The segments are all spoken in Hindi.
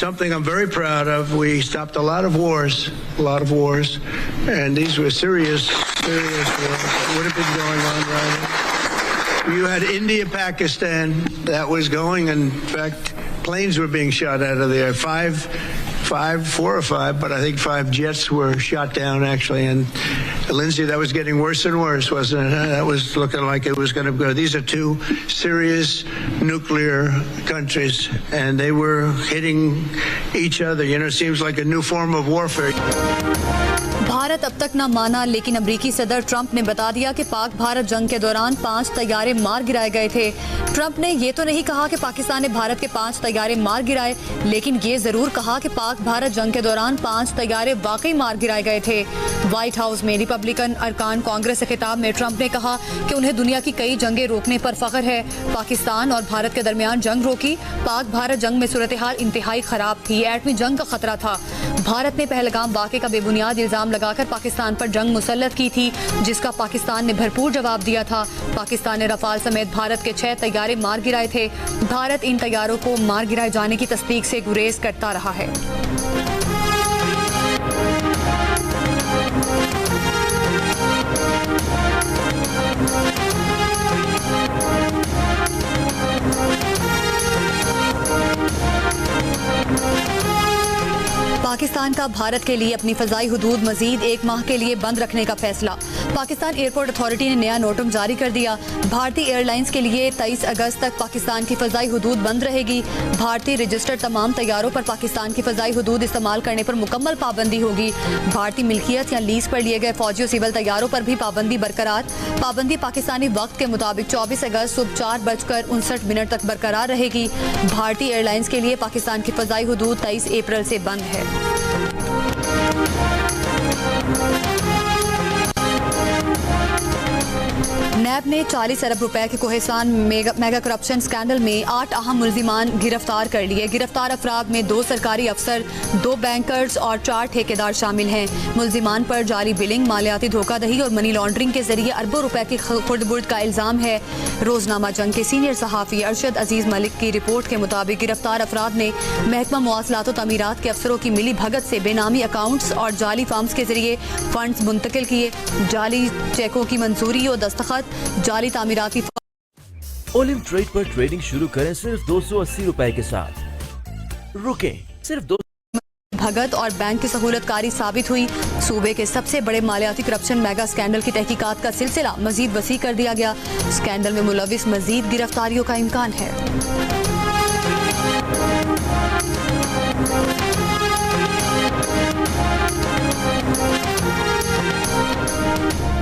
something I'm very proud of. We stopped a lot of wars, and these were serious wars that would have been going on right now. You had India, Pakistan that was going, and in fact, planes were being shot out of there. Four or five, but I think 5 jets were shot down actually. And Lindsay, that was getting worse and worse, wasn't it? That was looking like it was going to go. These are 2 serious nuclear countries, and they were hitting each other. You know, it seems like a new form of warfare. Bharat अब तक न माना, लेकिन अमरीकी सदर ट्रंप ने बता दिया कि पाक भारत जंग के दौरान 5 तैयारे मार गिराए गए थे। ट्रंप ने ये तो नहीं कहा कि पाकिस्तान ने भारत के 5 तैयारे मार गिराए, लेकिन ये जरूर कहा कि पाक भारत जंग के दौरान 5 तैयारे वाकई मार गिराए गए थे। व्हाइट हाउस में रिपब्लिकन अरकान कांग्रेस से खिताब में ट्रंप ने कहा कि उन्हें दुनिया की कई जंगें रोकने पर फख्र है। पाकिस्तान और भारत के दरमियान जंग रोकी। पाक भारत जंग में सूरत हाल इंतहाई खराब थी, एटमी जंग का खतरा था। भारत ने पहलगाम वाक़े का बेबुनियाद इल्जाम लगाकर पाकिस्तान पर जंग मुसल्लत की थी, जिसका पाकिस्तान ने भरपूर जवाब दिया था। पाकिस्तान ने रफाल समेत भारत के 6 तैयारे मार गिराए थे। भारत इन तैयारों को मार गिराए जाने की तस्दीक से गुरेज करता रहा है। पाकिस्तान का भारत के लिए अपनी फ़ज़ाई हुदूद मज़ीद 1 माह के लिए बंद रखने का फैसला। पाकिस्तान एयरपोर्ट अथॉरिटी ने नया नोटम जारी कर दिया। भारतीय एयरलाइंस के लिए 23 अगस्त तक पाकिस्तान की फ़ज़ाई हुदूद बंद रहेगी। भारतीय रजिस्टर्ड तमाम तैयारों पर पाकिस्तान की फ़ज़ाई हुदूद इस्तेमाल करने पर मुकम्मल पाबंदी होगी। भारतीय मिल्कियत या लीज पर लिए गए फौजी और सिविल तैयारों पर भी पाबंदी बरकरार। पाबंदी पाकिस्तानी वक्त के मुताबिक 24 अगस्त सुबह 4:59 तक बरकरार रहेगी। भारतीय एयरलाइंस के लिए पाकिस्तान की फ़ज़ाई हुदूद 23 अप्रैल से बंद है। नैब ने 40 अरब रुपए के कोहिस्तान मेगा करप्शन स्कैंडल में 8 अहम मुल्जिमान गिरफ्तार कर लिए। गिरफ्तार अफराद में 2 सरकारी अफसर, 2 बैंकर्स और 4 ठेकेदार शामिल हैं। मुल्जिमान पर जाली बिलिंग, मालियाती धोखाधड़ी और मनी लॉन्ड्रिंग के जरिए अरबों रुपए की खुर्द-बुर्द का इल्जाम है। रोजनामा जंग के सीनियर सहाफ़ी अरशद अजीज मलिक की रिपोर्ट के मुताबिक गिरफ्तार अफराद ने महकमा मवासलात और तमीरात के अफसरों की मिली भगत से बेनामी अकाउंट्स और जाली फॉर्म्स के जरिए फंड्स मुंतकिल किए। जाली चेकों की मंजूरी और दस्तखत, जाली तामीराती। ओलिम ट्रेड पर ट्रेडिंग शुरू करें सिर्फ 280 रुपए के साथ। रुके सिर्फ 2 भगत और बैंक की सहूलतकारी साबित हुई। सूबे के सबसे बड़े मालियाती करप्शन मेगा स्कैंडल की तहकीकात का सिलसिला मजीद वसी कर दिया गया। स्कैंडल में मुलविस मजीद गिरफ्तारियों का इम्कान है।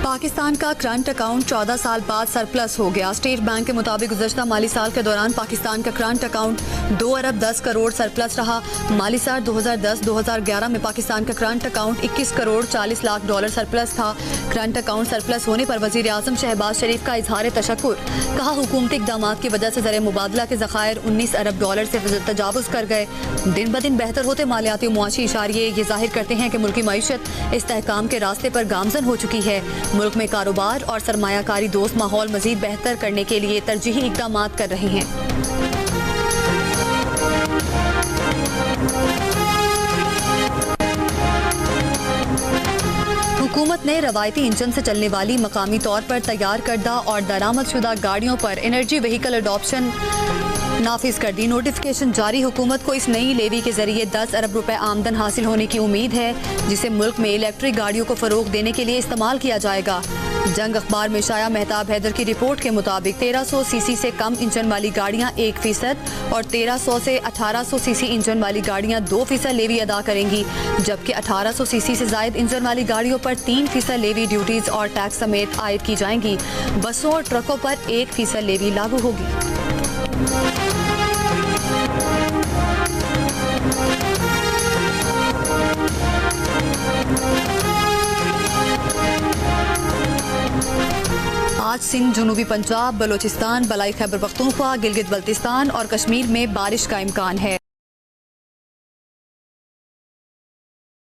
पाकिस्तान का करंट अकाउंट 14 साल बाद सरप्लस हो गया। स्टेट बैंक के मुताबिक गुज़श्ता माली साल के दौरान पाकिस्तान का करंट अकाउंट 2 अरब 10 करोड़ सरप्लस रहा। माली साल 2010-2011 में पाकिस्तान का current account 21 crore 40 lakh dollar surplus था। करंट अकाउंट सरप्लस होने पर वज़ीर आज़म शहबाज शरीफ का इजहार तशक्कुर। कहा, हुकूमती इक़दाम की वजह से ज़र मुबादला के ज़खायर 19 अरब डॉलर से तजावुज़ कर गए। दिन ब दिन बेहतर होते मालियाती और मुआशी इशारे ये जाहिर करते हैं कि मुल्की मईशत इस्तेहकाम के रास्ते पर गामजन हो चुकी है। मुल्क में कारोबार और सरमायाकारी दोस्त माहौल मजीद बेहतर करने के लिए तरजीही इक़दाम कर रहे हैं। हुकूमत ने रवायती इंजन से चलने वाली मकामी तौर पर तैयार करदा और दरामदशुदा गाड़ियों पर एनर्जी व्हीकल अडॉप्शन नाफिज कर दी। नोटिफिकेशन जारी। हुकूमत को इस नई लेवी के जरिए 10 अरब रुपए आमदन हासिल होने की उम्मीद है, जिसे मुल्क में इलेक्ट्रिक गाड़ियों को फरोग देने के लिए इस्तेमाल किया जाएगा। जंग अखबार में शाया मेहताब हैदर की रिपोर्ट के मुताबिक 1300 सीसी से कम इंजन वाली गाड़ियां 1% और 1300 से 1800 सीसी इंजन वाली गाड़ियां 2% लेवी अदा करेंगी, जबकि 1800 सीसी से जायद इंजन वाली गाड़ियों पर 3% लेवी ड्यूटीज और टैक्स समेत आयद की जाएंगी। बसों और ट्रकों पर 1% लेवी लागू होगी। आज सिंध, जनूबी पंजाब, बलोचिस्तान, बलाई खैबर पख्तूनख्वा, गिलगित बल्तिस्तान और कश्मीर में बारिश का इम्कान है।